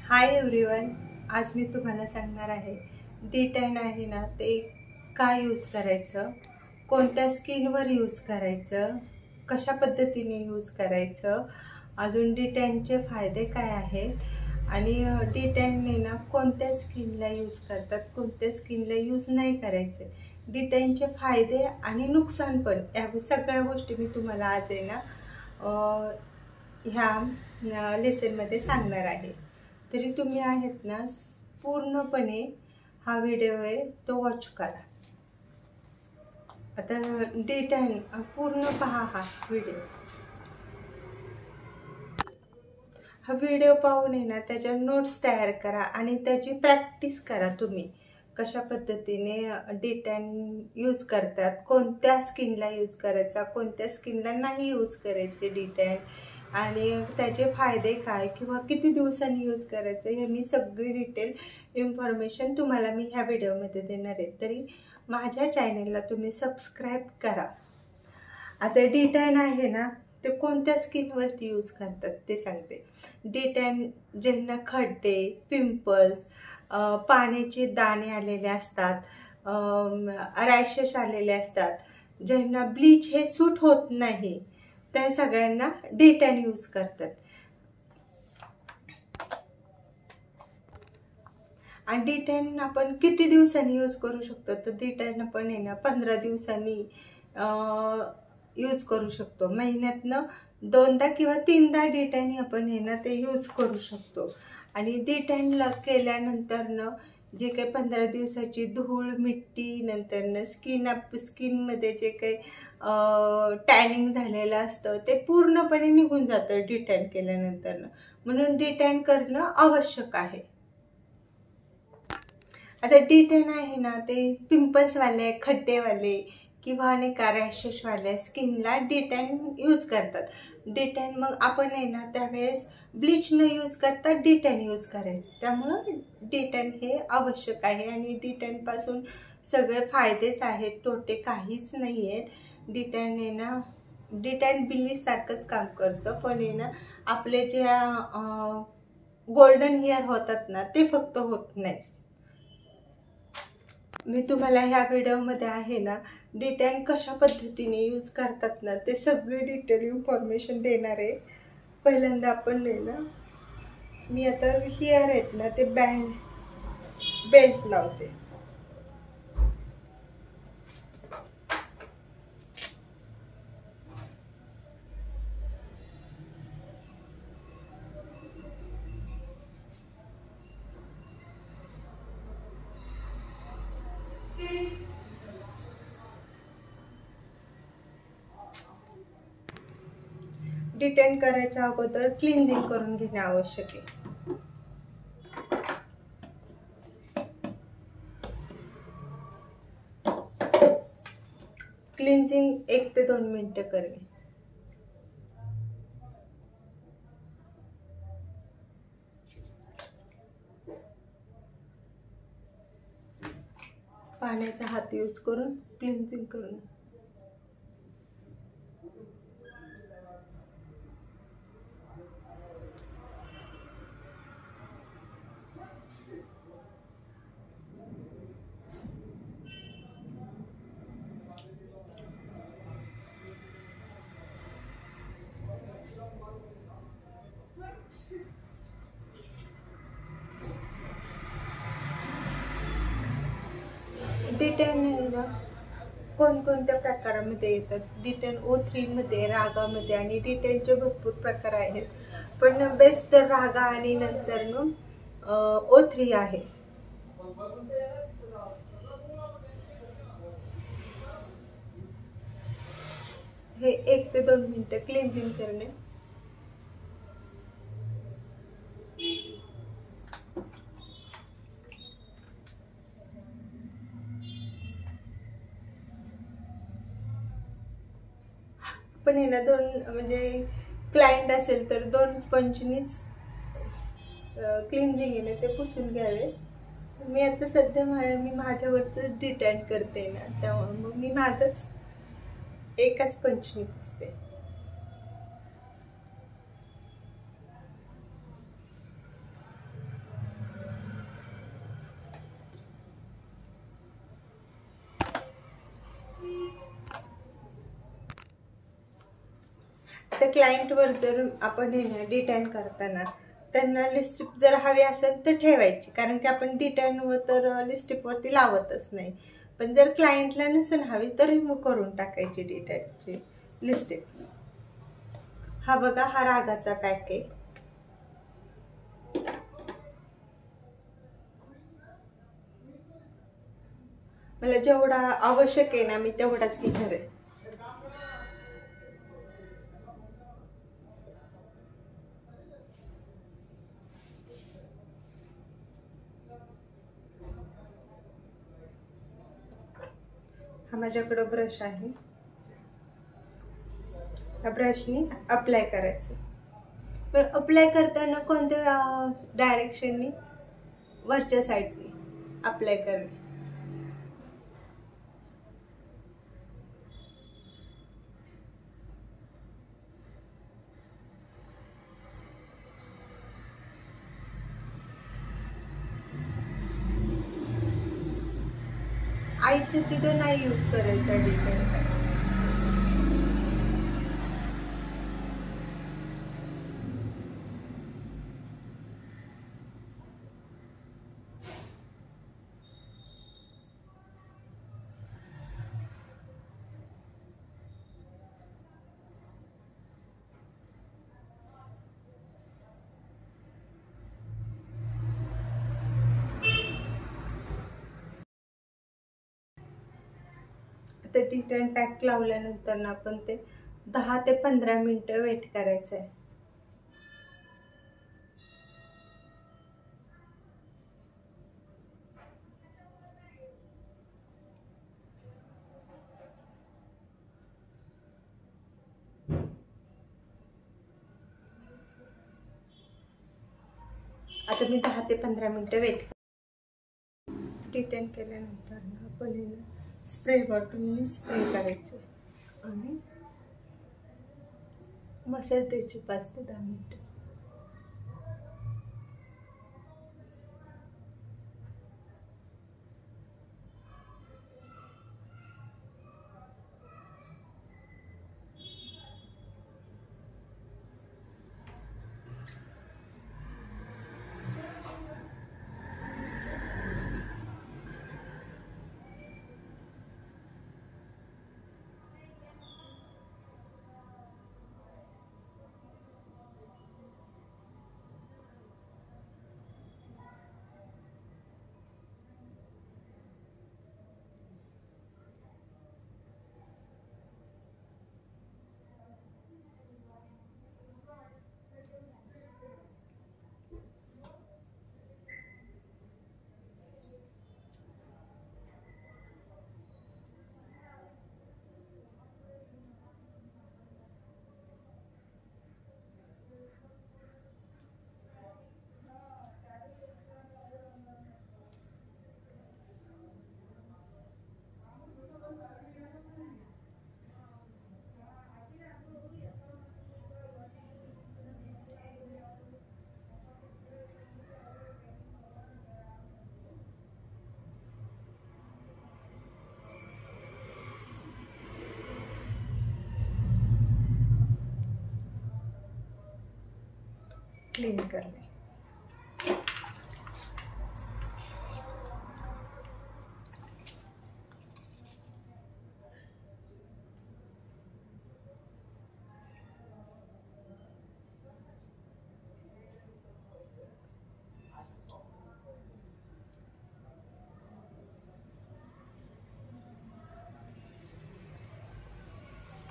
Hi everyone, आज मी तुम्हाला सांगणार आहे D10 आहे ना ते काय यूज करायचं, कोणत्या स्किनवर यूज करायचं, कशा पद्धतीने यूज करायचं, अजून D10चे फायदे काय आहेत आणि D10 ने ना कोणत्या स्किनला यूज करतात, कोणत्या स्किनला यूज नाही करायचे, D10चे फायदे आणि नुकसान पण या सगळ्या गोष्टी मी तुम्हाला आज आहे ना ह्या लेसनमध्ये सांगणार आहे। तरी तुम्ही आहेत ना पूर्णपणे हा व्हिडिओ आहे तो वॉच करा। आता D10 पूर्ण पहा हा व्हिडिओ पाहून आहे ना त्याच्या नोट्स तयार करा आणि त्याची प्रॅक्टिस करा। तुम्ही कशा पद्धतीने D10 यूज करतात, कोणत्या स्किनला यूज करायचा, कोणत्या स्किनला नाही यूज करायचे D10 आणि त्याचे फायदे काय किंवा किती दिवसांनी यूज करायचं हे मी सगळी डिटेल इन्फॉर्मेशन तुम्हाला मी ह्या व्हिडिओमध्ये देणार आहे। तरी माझ्या चॅनलला तुम्ही सबस्क्राईब करा। आता D10 आहे ना ते कोणत्या स्किनवरती यूज करतात ते सांगते। D10 ज्यांना खड्डे, पिंपल्स, पाण्याचे दाणे आलेले असतात, रॅशेस आलेले असतात, ज्यांना ब्लीच हे सूट होत नाही त्या सगळ्यांना D10 यूज करतात। आणि D10 आपण किती दिवसांनी यूज करू शकतो तर D10 आपण आहे ना 15 दिवसांनी यूज करू शकतो। महिन्यातनं 2दा किंवा 3दा D10 आपण आहे ना ते यूज करू शकतो। आणि D10 केल्यानंतर न जे काही 15 दिवसाची धूळ मिट्टी नंतर स्किनमध्ये जे काही टॅनिंग झालेलं असतं ते पूर्णपणे निघून जातं D10 केल्यानंतर। म्हणून D10 करणं आवश्यक आहे। आता D10 आहे ना ते पिंपल्सवाले, खड्डेवाले किंवा अनेक रॅशेसवाल्या स्किनला D10 यूज करतात। D10 मग आपण आहे ना त्यावेळेस ब्लीच न यूज करता D10 यूज करायचं। त्यामुळं D10 हे आवश्यक आहे आणि D10 पासून सगळे फायदेच आहेत, तोटे काहीच नाही आहेत। D10 आहे ना D10 ब्लीच सारखंच काम करतं, पण आहे ना आपले जे गोल्डन हेअर होतात ना ते फक्त होत नाही। मी तुम्हाला ह्या व्हिडिओमध्ये आहे ना D10 कशा पद्धतीने यूज करतात ना ते सगळी डिटेल इन्फॉर्मेशन देणार आहे। पहिल्यांदा आपण आहे ना मी आता हेअर आहेत ना ते बेल्ट लावते। D10 करायच्या अगोदर क्लिन्झिंग करून घेणे आवश्यक आहे। क्लिन्झिंग 1 ते 2 मिनिटं करणे। पाण्याचा हात यूज करून क्लिन्झिंग करून D10 कोणकोणत्या प्रकारामध्ये येतात। D10 O3 मध्ये, रागामध्ये आणि D10चे भरपूर प्रकार आहेत, पण बेस्ट तर रागा आणि नंतर O3 आहे। हे 1 ते 2 मिनिटं क्लिन्झिंग करणे। पण आहे ना 2 म्हणजे क्लायंट असेल तर 2 स्पंजनीच क्लिन्झिंग आहे ना ते पुसून घ्यावे। मी आता सध्या मी माझ्यावरच D10 करते ना, त्यामुळे मग मी माझंच एका स्पंजनी पुसते। आता क्लायंटवर जर आपण हे ना डिटेन करताना त्यांना लिपस्टिक जर हवी असेल तर ठेवायची, कारण की आपण डिटेनवर तर लिपस्टिकवरती लावतच नाही. पण जर क्लायंटला नसेल हवी तर रिमूव्ह करून टाकायची डिटेनची लिपस्टिक. हा बघा, हा रागाचा पॅक आहे. मला जेवढा आवश्यक आहे ना मी तेवढाच घेणार आहे. हा माझ्याकडं ब्रश आहे. या ब्रशनी अप्लाय करायचं. पण अप्लाय करताना कोणत्या डायरेक्शननी? वरच्या साईडनी अप्लाय करणे. आईच्या तिथं नाही यूज करायचा डिटेन पॅक. आता डिटेन पॅक लावल्यानंतर ना आपण ते 10 ते 15 मिनिटं वेट करायचं आहे. आता मी 10 ते 15 मिनिटं वेट. डिटेन केल्यानंतर ना आपण स्प्रे बॉटलने स्प्रे करायचे आणि मसाज द्यायची 5 ते 10 मिनिटं. क्लीन करणे.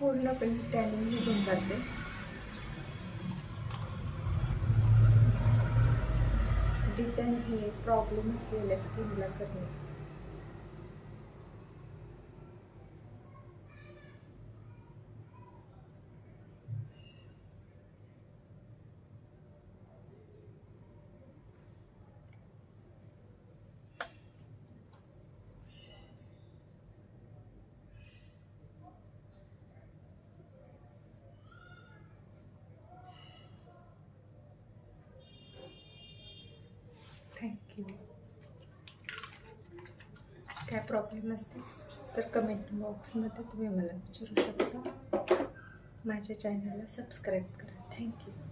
पूर्णपणे टॅनिंग निघून जाते. डिटेन हे प्रॉब्लेम असलेल्या स्किनला करणे. थँक्यू. काय प्रॉब्लेम असतील तर कमेंट बॉक्समध्ये तुम्ही मला विचारू शकता. माझ्या चॅनलला सबस्क्राईब करा. थँक्यू.